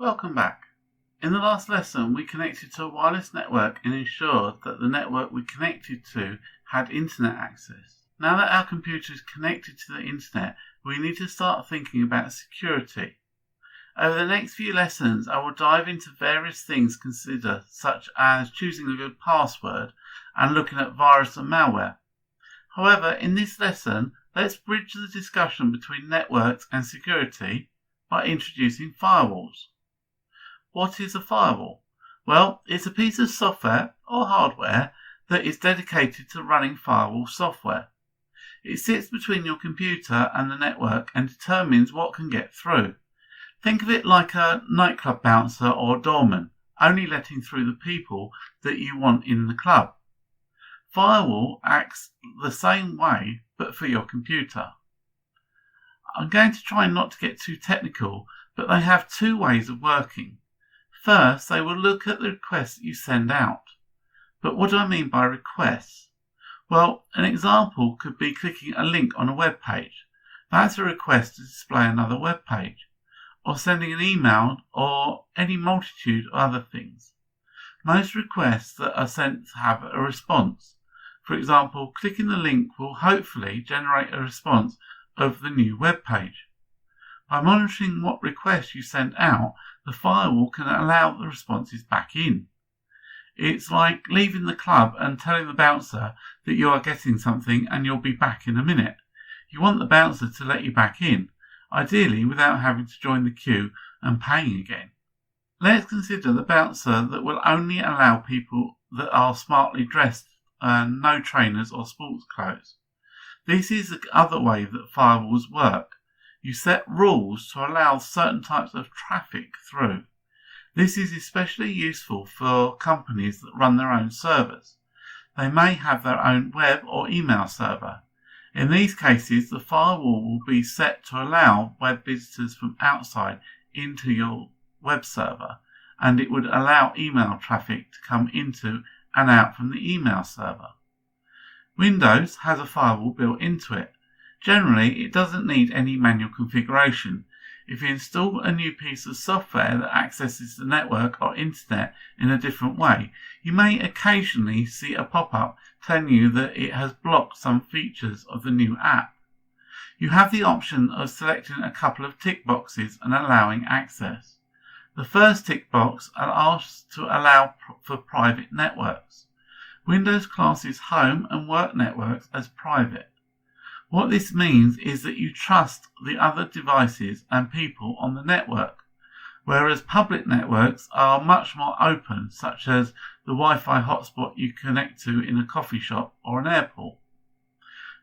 Welcome back. In the last lesson, we connected to a wireless network and ensured that the network we connected to had internet access. Now that our computer is connected to the internet, we need to start thinking about security. Over the next few lessons, I will dive into various things considered, such as choosing a good password and looking at virus and malware. However, in this lesson, let's bridge the discussion between networks and security by introducing firewalls. What is a firewall? Well, it's a piece of software or hardware that is dedicated to running firewall software. It sits between your computer and the network and determines what can get through. Think of it like a nightclub bouncer or doorman, only letting through the people that you want in the club. Firewall acts the same way, but for your computer. I'm going to try not to get too technical, but they have two ways of working. First, they will look at the requests that you send out. But what do I mean by requests? Well, an example could be clicking a link on a web page. That's a request to display another web page, or sending an email, or any multitude of other things. Most requests that are sent have a response. For example, clicking the link will hopefully generate a response of the new web page. By monitoring what requests you send out, the firewall can allow the responses back in. It's like leaving the club and telling the bouncer that you are getting something and you'll be back in a minute. You want the bouncer to let you back in, ideally without having to join the queue and paying again. Let's consider the bouncer that will only allow people that are smartly dressed and no trainers or sports clothes. This is the other way that firewalls work. You set rules to allow certain types of traffic through. This is especially useful for companies that run their own servers. They may have their own web or email server. In these cases, the firewall will be set to allow web visitors from outside into your web server, and it would allow email traffic to come into and out from the email server. Windows has a firewall built into it. Generally, it doesn't need any manual configuration. If you install a new piece of software that accesses the network or internet in a different way, you may occasionally see a pop-up telling you that it has blocked some features of the new app. You have the option of selecting a couple of tick boxes and allowing access. The first tick box asks to allow for private networks. Windows classes home and work networks as private. What this means is that you trust the other devices and people on the network, whereas public networks are much more open, such as the Wi-Fi hotspot you connect to in a coffee shop or an airport.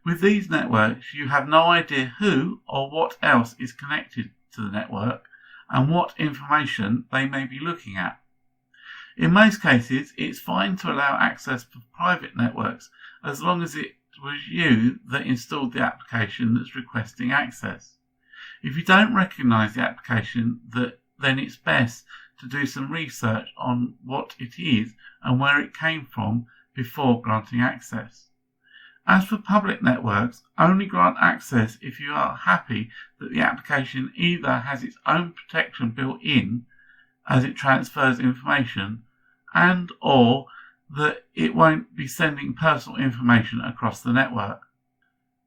With these networks, you have no idea who or what else is connected to the network and what information they may be looking at. In most cases, it's fine to allow access for private networks as long as it was you that installed the application that's requesting access. If you don't recognize the application, then it's best to do some research on what it is and where it came from before granting access. As for public networks, only grant access if you are happy that the application either has its own protection built in as it transfers information and or that it won't be sending personal information across the network.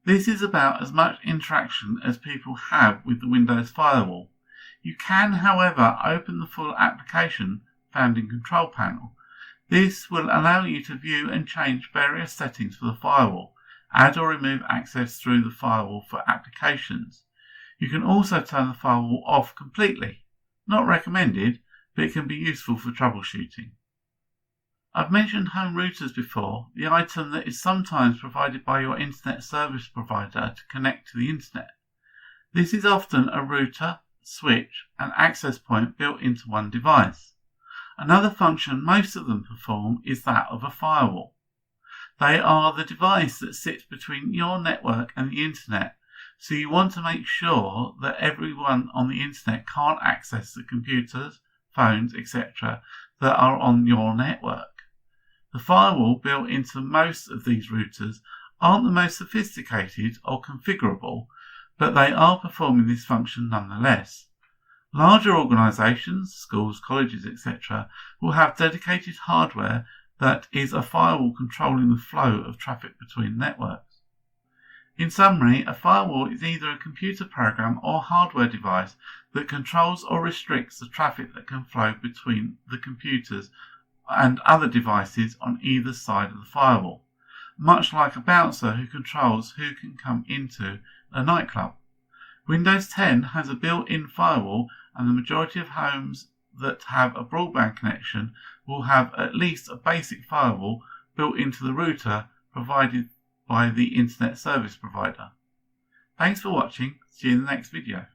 This is about as much interaction as people have with the Windows firewall. You can, however, open the full application found in Control Panel. This will allow you to view and change various settings for the firewall, add or remove access through the firewall for applications. You can also turn the firewall off completely. Not recommended, but it can be useful for troubleshooting. I've mentioned home routers before, the item that is sometimes provided by your internet service provider to connect to the internet. This is often a router, switch, and access point built into one device. Another function most of them perform is that of a firewall. They are the device that sits between your network and the internet, so you want to make sure that everyone on the internet can't access the computers, phones, etc. that are on your network. The firewall built into most of these routers aren't the most sophisticated or configurable, but they are performing this function nonetheless. Larger organisations, schools, colleges, etc., will have dedicated hardware that is a firewall controlling the flow of traffic between networks. In summary, a firewall is either a computer program or hardware device that controls or restricts the traffic that can flow between the computers and other devices on either side of the firewall, much like a bouncer who controls who can come into a nightclub. Windows 10 has a built-in firewall, and the majority of homes that have a broadband connection will have at least a basic firewall built into the router provided by the Internet Service Provider. Thanks for watching. See you in the next video.